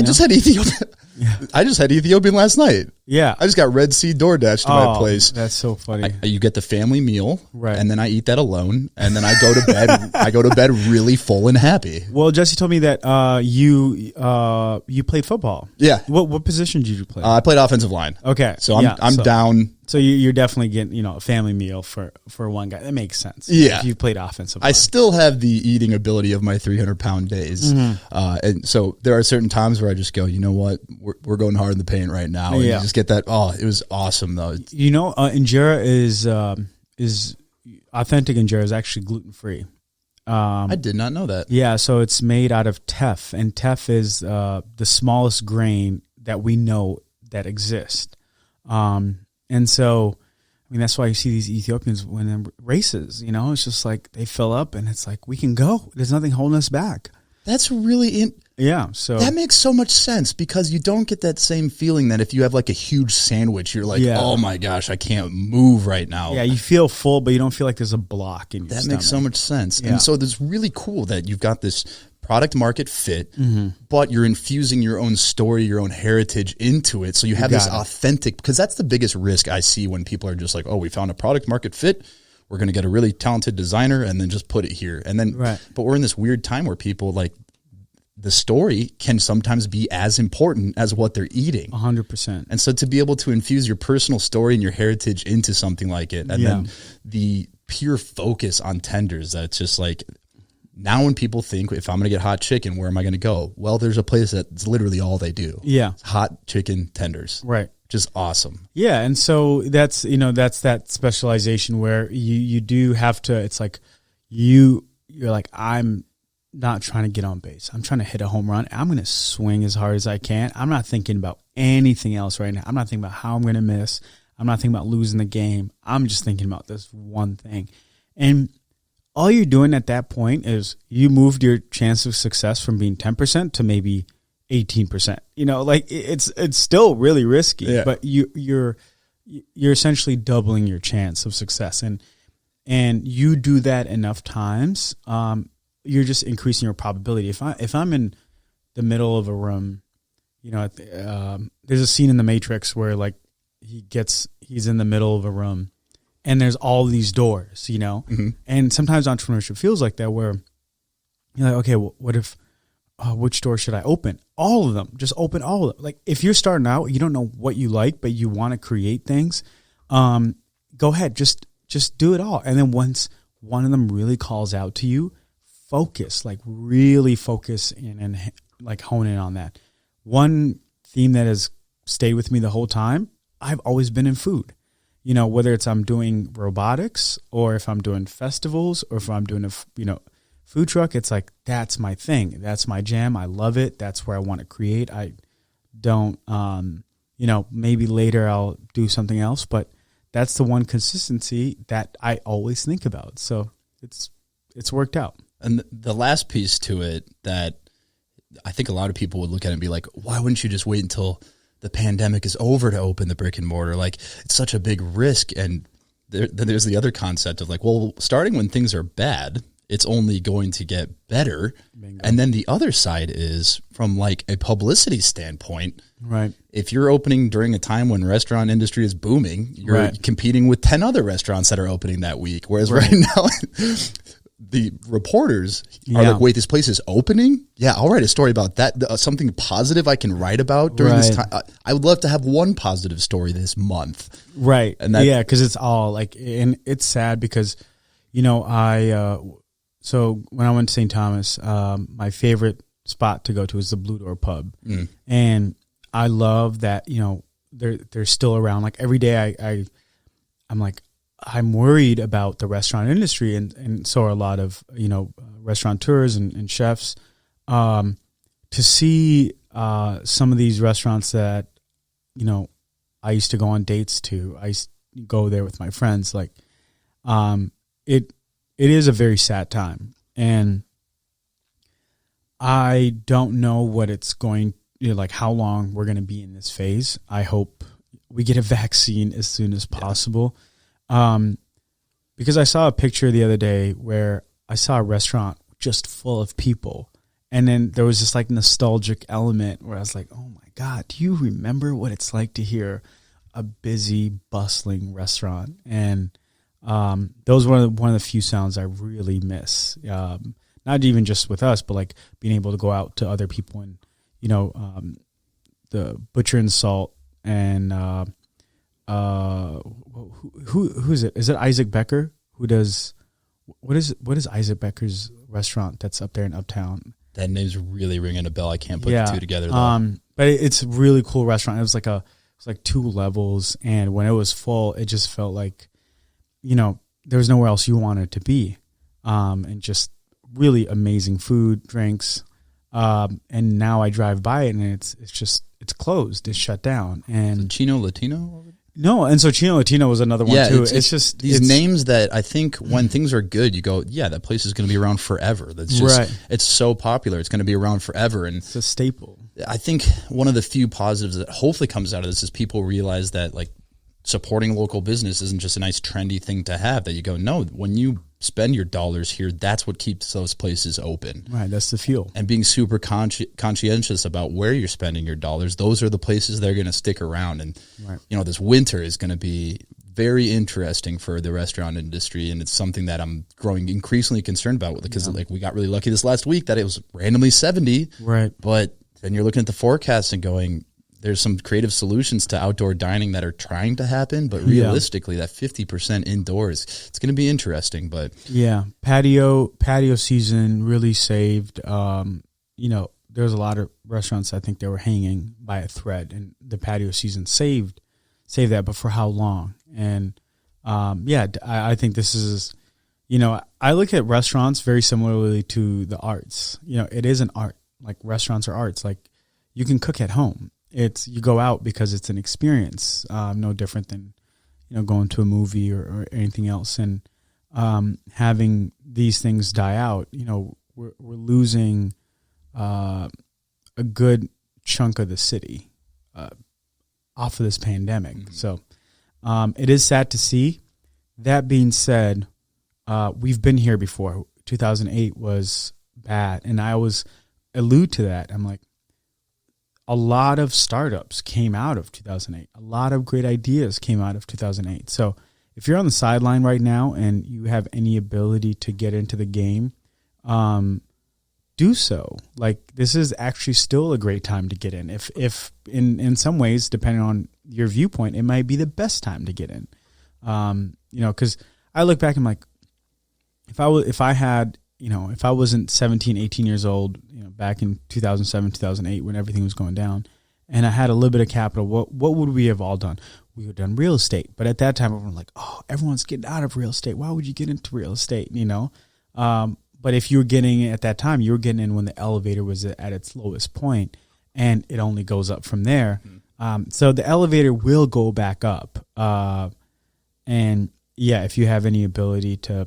just had Ethiopian. Yeah. I just had Ethiopian last night. Yeah. I just got Red Sea DoorDash to my place. That's so funny. You get the family meal, right? And then I eat that alone, and then I go to bed. I go to bed really full and happy. Well, Jesse told me that you played football. Yeah. What position did you play? I played offensive line. Okay. So I'm down. So you're definitely getting, a family meal for one guy. That makes sense. Yeah. If you played offensive line. I still have the eating ability of my 300-pound days. And so there are certain times where I just go, you know what? We're going hard in the paint right now. And you just get that. Oh, it was awesome though. Injera is authentic injera is actually gluten-free. I did not know that. Yeah. So it's made out of teff, and teff is the smallest grain that we know that exists. And so, that's why you see these Ethiopians winning races, it's just like they fill up and it's like, we can go. There's nothing holding us back. That's really yeah. So that makes so much sense because you don't get that same feeling that if you have like a huge sandwich, you're like, oh my gosh, I can't move right now. Yeah. You feel full, but you don't feel like there's a block in your stomach. That makes so much sense. Yeah. And so it's really cool that you've got this product market fit, but you're infusing your own story, your own heritage into it. So you have this authentic, because that's the biggest risk I see when people are just like, oh, we found a product market fit. We're going to get a really talented designer and then just put it here. And then, but we're in this weird time where people like the story can sometimes be as important as what they're eating. 100%. And so to be able to infuse your personal story and your heritage into something like it, and then the pure focus on tenders, that's just like, now when people think, if I'm going to get hot chicken, where am I going to go? Well, there's a place that's literally all they do. Yeah. It's hot chicken tenders. Right. Just awesome. Yeah. And so that's that specialization where you do have to, it's like you're like, I'm not trying to get on base. I'm trying to hit a home run. I'm going to swing as hard as I can. I'm not thinking about anything else right now. I'm not thinking about how I'm going to miss. I'm not thinking about losing the game. I'm just thinking about this one thing. And all you're doing at that point is you moved your chance of success from being 10% to maybe 18%. Like it's still really risky, but you're essentially doubling your chance of success. And you do that enough times, you're just increasing your probability. If I'm in the middle of a room, there's a scene in The Matrix where like he's in the middle of a room. And there's all these doors, and sometimes entrepreneurship feels like that where you're like, okay, well, what if, which door should I open? All of them, just open all of them. Like if you're starting out, you don't know what you like, but you want to create things. Go ahead, just do it all. And then once one of them really calls out to you, focus, like really focus and like hone in on that. One theme that has stayed with me the whole time, I've always been in food. Whether it's I'm doing robotics or if I'm doing festivals or if I'm doing a, food truck, it's like, that's my thing. That's my jam. I love it. That's where I want to create. I don't, maybe later I'll do something else, but that's the one consistency that I always think about. So it's worked out. And the last piece to it that I think a lot of people would look at it and be like, why wouldn't you just wait until the pandemic is over to open the brick and mortar? Like it's such a big risk. And then there's the other concept of like, well, starting when things are bad, it's only going to get better. Bingo. And then the other side is from like a publicity standpoint, right? If you're opening during a time when restaurant industry is booming, you're competing with 10 other restaurants that are opening that week. Whereas right now the reporters are like, wait, this place is opening? Yeah, I'll write a story about that. Something positive I can write about during this time. I would love to have one positive story this month. Right. And because it's all like, and it's sad because, so when I went to St. Thomas, my favorite spot to go to is the Blue Door Pub. And I love that, they're still around. Like every day I'm like, I'm worried about the restaurant industry, and so are a lot of, restaurateurs and chefs, to see some of these restaurants that, I used to go on dates to. I used to go there with my friends. Like, it is a very sad time, and I don't know what it's going, like how long we're going to be in this phase. I hope we get a vaccine as soon as possible. Because I saw a picture the other day where I saw a restaurant just full of people. And then there was this like nostalgic element where I was like, oh my God, do you remember what it's like to hear a busy, bustling restaurant. And those were one of the few sounds I really miss. Not even just with us, but like being able to go out to other people and, the Butcher and Salt and who is it? Is it Isaac Becker who does what is Isaac Becker's restaurant that's up there in Uptown? That name's really ringing a bell. I can't put the two together though. But it's a really cool restaurant. It was like 2 levels, and when it was full, it just felt like, there was nowhere else you wanted to be. And just really amazing food, drinks. And now I drive by it and it's closed. It's shut down. And Chino Latino? No, and so Chino Latino was another one too. It's just these names that I think when things are good, you go, yeah, that place is going to be around forever. That's just It's so popular. It's going to be around forever, and it's a staple. I think one of the few positives that hopefully comes out of this is people realize that like supporting local business isn't just a nice trendy thing to have. That you go, no, when you spend your dollars here, that's what keeps those places open. Right, that's the fuel. And being super conscientious about where you're spending your dollars, those are the places that are going to stick around. And, this winter is going to be very interesting for the restaurant industry, and it's something that I'm growing increasingly concerned about because like we got really lucky this last week that it was randomly 70. Right. But then you're looking at the forecast and going, there's some creative solutions to outdoor dining that are trying to happen, but realistically, that 50% indoors, it's going to be interesting. But patio season really saved. There's a lot of restaurants I think they were hanging by a thread, and the patio season saved that. But for how long? And I think this is, I look at restaurants very similarly to the arts. It is an art. Like restaurants are arts. Like you can cook at home. You go out because it's an experience, no different than, going to a movie or anything else. And having these things die out, we're losing a good chunk of the city off of this pandemic. Mm-hmm. So it is sad to see. That being said, we've been here before. 2008 was bad, and I always allude to that. I'm like, a lot of startups came out of 2008. A lot of great ideas came out of 2008. So if you're on the sideline right now and you have any ability to get into the game, do so. Like this is actually still a great time to get in. If in some ways, depending on your viewpoint, it might be the best time to get in. Because I look back and I'm like, if I wasn't 17, 18 years old, back in 2007, 2008, when everything was going down, and I had a little bit of capital, what would we have all done? We would have done real estate. But at that time, everyone was like, oh, everyone's getting out of real estate. Why would you get into real estate? But if you were getting it at that time, you were getting in when the elevator was at its lowest point, and it only goes up from there. Mm-hmm. So the elevator will go back up. If you have any ability to,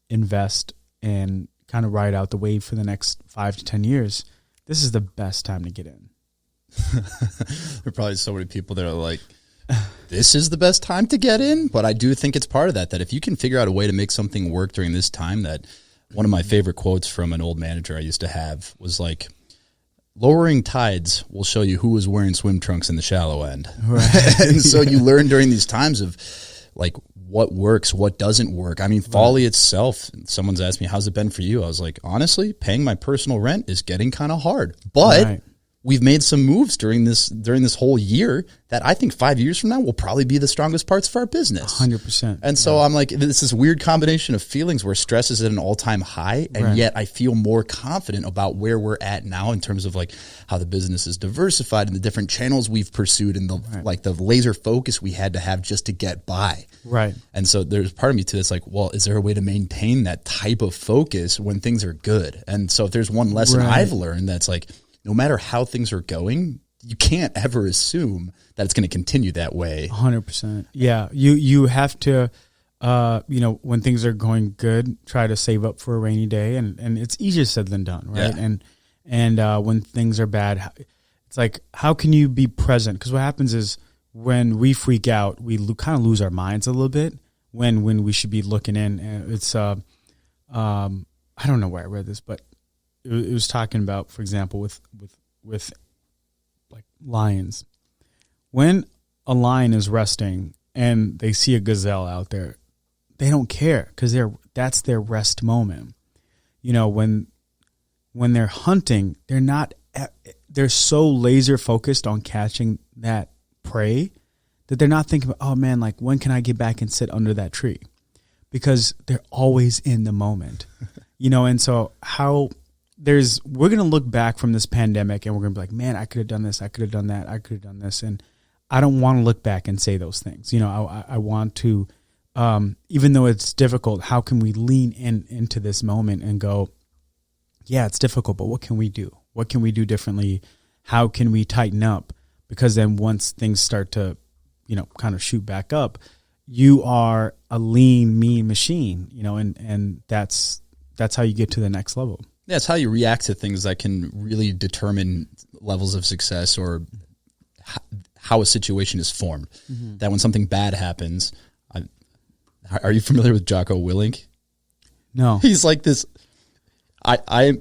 invest and kind of ride out the wave for the next 5 to 10 years, this is the best time to get in. There are probably so many people that are like, this is the best time to get in. But I do think it's part of that if you can figure out a way to make something work during this time, that one of my favorite quotes from an old manager I used to have was like, lowering tides will show you who was wearing swim trunks in the shallow end. Right. And so you learn during these times of like, what works, what doesn't work. I mean, Folly itself, someone's asked me, how's it been for you? I was like, honestly, paying my personal rent is getting kind of hard. But we've made some moves during this whole year that I think 5 years from now will probably be the strongest parts of our business. 100%. And so I'm like, it's this weird combination of feelings where stress is at an all-time high, and yet I feel more confident about where we're at now in terms of like how the business is diversified and the different channels we've pursued and the laser focus we had to have just to get by. Right. And so there's part of me too that's like, well, is there a way to maintain that type of focus when things are good? And so if there's one lesson I've learned, that's like, no matter how things are going, you can't ever assume that it's going to continue that way. 100%. Yeah. You have to, when things are going good, try to save up for a rainy day, and it's easier said than done. Right. Yeah. And when things are bad, it's like, how can you be present? Because what happens is when we freak out, we kind of lose our minds a little bit when we should be looking in. It's, I don't know where I read this, but it was talking about, for example, with like lions. When a lion is resting and they see a gazelle out there, they don't care because that's their rest moment. You know, when they're hunting, they're so laser focused on catching that prey that they're not thinking about, oh man, like when can I get back and sit under that tree? Because they're always in the moment, you know? And so we're going to look back from this pandemic and we're going to be like, man, I could have done this. I could have done that. I could have done this. And I don't want to look back and say those things. You know, I want to, even though it's difficult, how can we lean into this moment and go, yeah, it's difficult, but what can we do? What can we do differently? How can we tighten up? Because then once things start to, you know, kind of shoot back up, you are a lean, mean machine, you know, and that's how you get to the next level. Yeah, it's how you react to things that can really determine levels of success or how a situation is formed. Mm-hmm. That when something bad happens, are you familiar with Jocko Willink? No. He's like this. I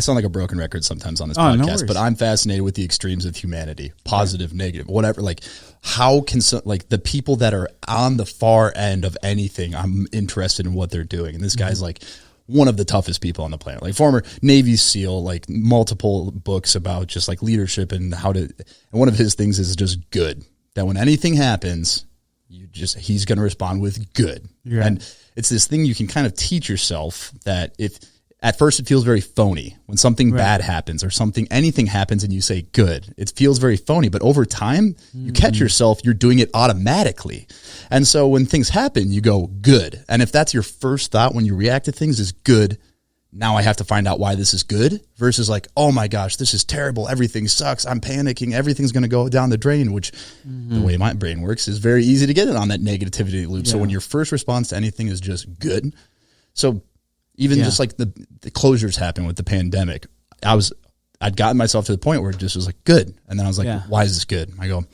sound like a broken record sometimes on this podcast, but I'm fascinated with the extremes of humanity, positive, negative, whatever. Like, how can the people that are on the far end of anything, I'm interested in what they're doing. And this guy's like one of the toughest people on the planet, like former Navy SEAL, like multiple books about just like leadership and how to. And one of his things is just good. That when anything happens, he's going to respond with good. Yeah. And it's this thing you can kind of teach yourself that if at first it feels very phony when something bad happens or anything happens and you say good, it feels very phony, but over time you catch yourself, you're doing it automatically. And so when things happen, you go good. And if that's your first thought when you react to things is good, now I have to find out why this is good versus like, oh my gosh, this is terrible. Everything sucks. I'm panicking. Everything's going to go down the drain, which the way my brain works is very easy to get it on that negativity loop. Yeah. So when your first response to anything is just good. So even just like the closures happened with the pandemic, I'd gotten myself to the point where it just was like good. And then I was like, why is this good? I go,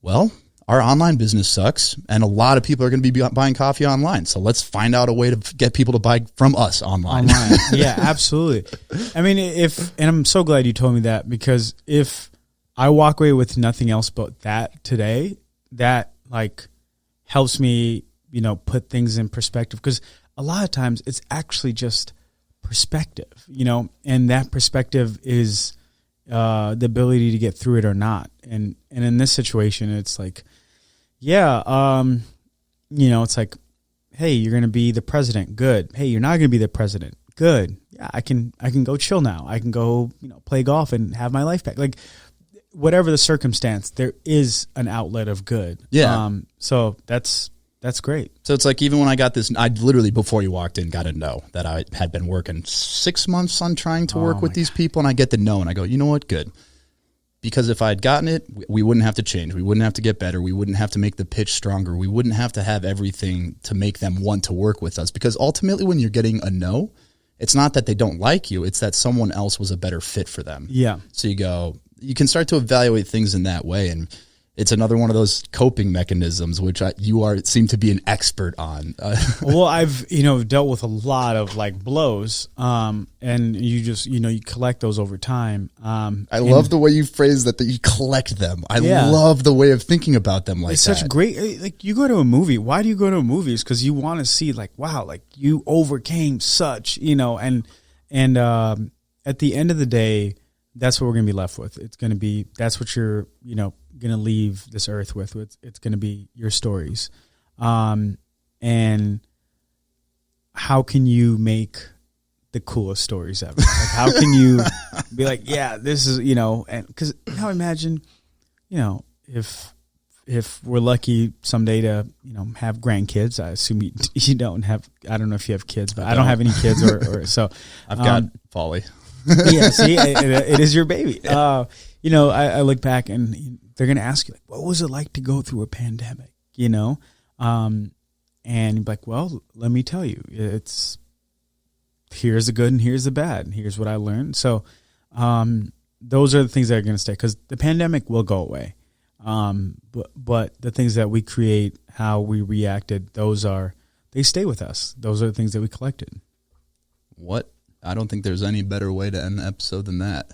well, our online business sucks, and a lot of people are going to be buying coffee online. So let's find out a way to get people to buy from us online. Yeah, absolutely. I mean, and I'm so glad you told me that, because if I walk away with nothing else but that today, that like helps me, you know, put things in perspective. Because a lot of times it's actually just perspective, you know, and that perspective is the ability to get through it or not. And in this situation, it's like, you know, it's like, hey, you're going to be the president. Good. Hey, you're not going to be the president. Good. Yeah, I can go chill now. I can go, you know, play golf and have my life back. Like whatever the circumstance, there is an outlet of good. Yeah. So that's great. So it's like, even when I got this, I literally, before you walked in, got to know that I had been working 6 months on trying to work with these people, and I get the no, and I go, you know what? Good. Because if I had gotten it, we wouldn't have to change. We wouldn't have to get better. We wouldn't have to make the pitch stronger. We wouldn't have to have everything to make them want to work with us. Because ultimately, when you're getting a no, it's not that they don't like you. It's that someone else was a better fit for them. Yeah. So you can start to evaluate things in that way. And it's another one of those coping mechanisms, which you seem to be an expert on. Well, I've, you know, dealt with a lot of like blows, and you just, you know, you collect those over time. I love the way you phrase that you collect them. I love the way of thinking about them like it's that. It's such great, like you go to a movie. Why do you go to a movie? It's because you want to see like, wow, like you overcame such, you know, and at the end of the day, that's what we're going to be left with. It's going to be, that's what you're, you know, going to leave this earth with. It's going to be your stories. And how can you make the coolest stories ever? Like, how can you be like, yeah, this is, you know, and because now imagine, you know, if we're lucky someday to, you know, have grandkids. I assume you don't have, I don't know if you have kids, but I don't have any kids or so. I've got Folly. Yeah, see, it is your baby. You know, I look back and they're going to ask you, like, what was it like to go through a pandemic, you know? And you're like, well, let me tell you, here's the good and here's the bad. And here's what I learned. So those are the things that are going to stay, because the pandemic will go away. But the things that we create, how we reacted, they stay with us. Those are the things that we collected. I don't think there's any better way to end the episode than that.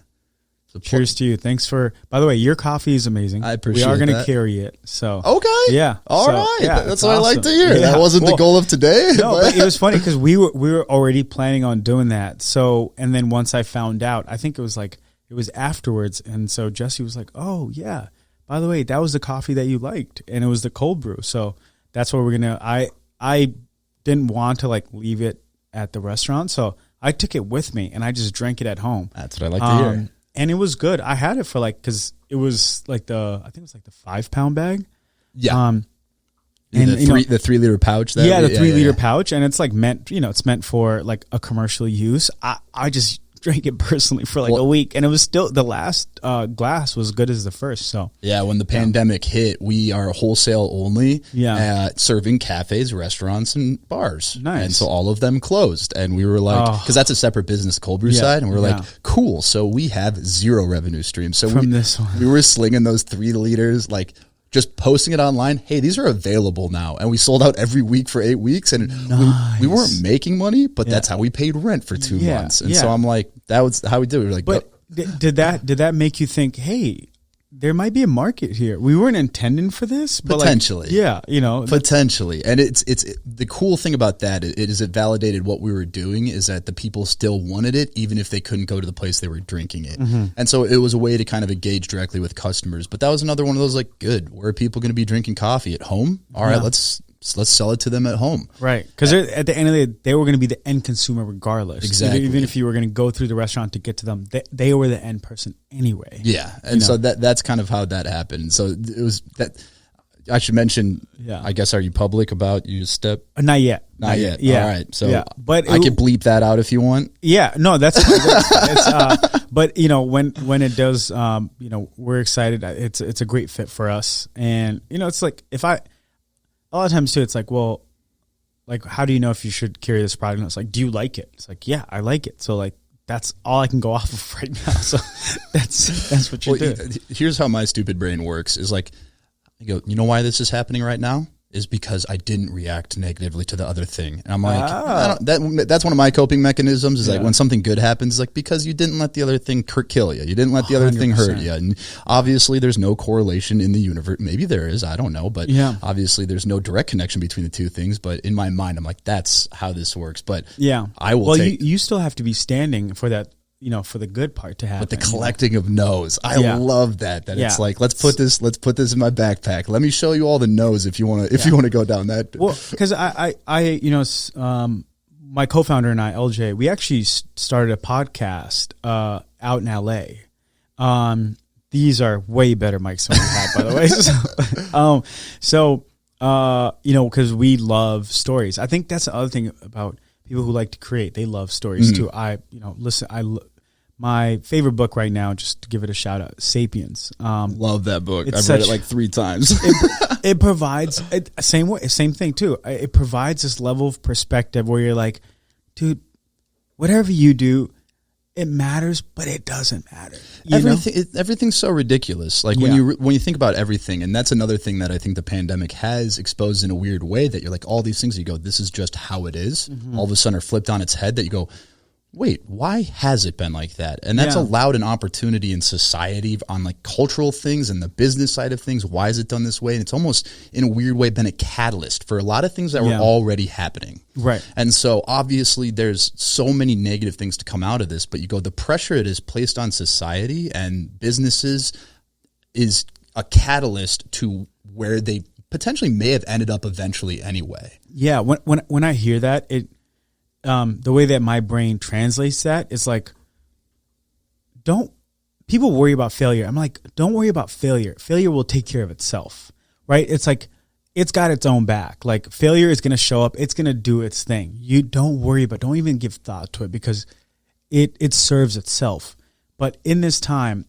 Cheers to you. Thanks for, by the way, your coffee is amazing. I appreciate it. We are going to carry it. So okay. Yeah. All right. Yeah, that's what awesome. I like to hear. Yeah. That wasn't the goal of today. No, but it was funny because we were already planning on doing that. So, and then once I found out, I think it was afterwards. And so Jesse was like, oh yeah, by the way, that was the coffee that you liked. And it was the cold brew. So that's what we're going to, I didn't want to like leave it at the restaurant. So I took it with me and I just drank it at home. That's what I like to hear. And it was good. I had it for because it was I think it was the 5-pound bag. Yeah. And the 3 liter pouch. The 3 liter pouch. And it's it's meant for like a commercial use. I just drank it personally for a week, and it was still, the last glass was good as the first. So yeah, when the pandemic hit, we are wholesale only, serving cafes, restaurants, and bars. Nice. And so all of them closed, and we were like, because that's a separate business, cold brew side, and we were like, cool. So we have 0 revenue stream. So we were slinging those 3 liters, just posting it online. Hey, these are available now. And we sold out every week for 8 weeks. And we weren't making money, but that's how we paid rent for 2 months. And so I'm like, that was how we did it. We were like, but did that make you think, hey, there might be a market here? We weren't intending for this, but potentially. Potentially. And it's the cool thing about that is it validated what we were doing, is that the people still wanted it, even if they couldn't go to the place they were drinking it. Mm-hmm. And so it was a way to kind of engage directly with customers. But that was another one of those good, where are people going to be drinking coffee? At home? All right, let's sell it to them at home. Right. Because at the end of the day, they were going to be the end consumer regardless. Exactly. Even if you were going to go through the restaurant to get to them, they were the end person anyway. Yeah. And so that's kind of how that happened. So it was that. I should mention, I guess, are you public about your step? Not yet. Not yet. Yeah. All right. So but I can bleep that out if you want. Yeah. No, that's but when it does, we're excited. It's a great fit for us. And, it's like, a lot of times too, it's like, well, how do you know if you should carry this product? And it's like, do you like it? It's like, yeah, I like it. So that's all I can go off of right now. So that's what you do. Here's how my stupid brain works is I go, you know why this is happening right now? Is because I didn't react negatively to the other thing. And I'm like, that's one of my coping mechanisms is when something good happens, because you didn't let the other thing kill you. You didn't let the other thing hurt you. And obviously there's no correlation in the universe. Maybe there is, I don't know. But obviously there's no direct connection between the two things. But in my mind, I'm like, that's how this works. But I will you still have to be standing for that, for the good part to happen. But the collecting of no's, I love that. It's like, let's put this in my backpack. Let me show you all the no's if you want to go down that. Well, because my co-founder and I, LJ, we actually started a podcast out in LA. These are way better mics than we had, by the way. Because we love stories. I think that's the other thing about people who like to create. They love stories too. My favorite book right now, just to give it a shout out, Sapiens. Love that book. I've read it 3 times. It provides same thing too. It provides this level of perspective where you're like, dude, whatever you do, it matters, but it doesn't matter. Everything's so ridiculous. When you think about everything, and that's another thing that I think the pandemic has exposed in a weird way, that you're like, all these things you go, this is just how it is. Mm-hmm. All of a sudden are flipped on its head, that you go, wait, why has it been like that? And that's allowed an opportunity in society on cultural things and the business side of things. Why is it done this way? And it's almost in a weird way been a catalyst for a lot of things that were already happening. Right. And so obviously there's so many negative things to come out of this, but you go, the pressure it is placed on society and businesses is a catalyst to where they potentially may have ended up eventually anyway. Yeah. When I hear that, the way that my brain translates that is don't people worry about failure. I'm like, don't worry about failure. Failure will take care of itself, right? It's it's got its own back. Failure is going to show up. It's going to do its thing. You don't worry about, don't even give thought to it, because it serves itself. But in this time,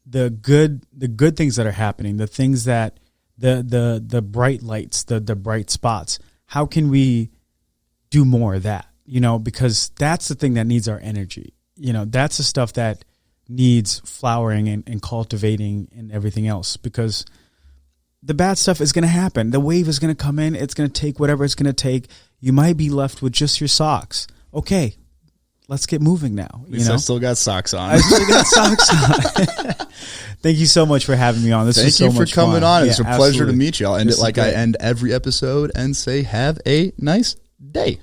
the good things that are happening, the things that the bright lights, the bright spots, how can we do more of that? Because that's the thing that needs our energy. That's the stuff that needs flowering and cultivating and everything else, because the bad stuff is going to happen. The wave is going to come in. It's going to take whatever it's going to take. You might be left with just your socks. Okay, let's get moving now. At least I still got socks on. I still got socks on. Thank you so much for having me on. This was so much fun. Thank you for coming on. It's a pleasure to absolutely. meet you. I'll end it like I end every episode and say, have a nice day.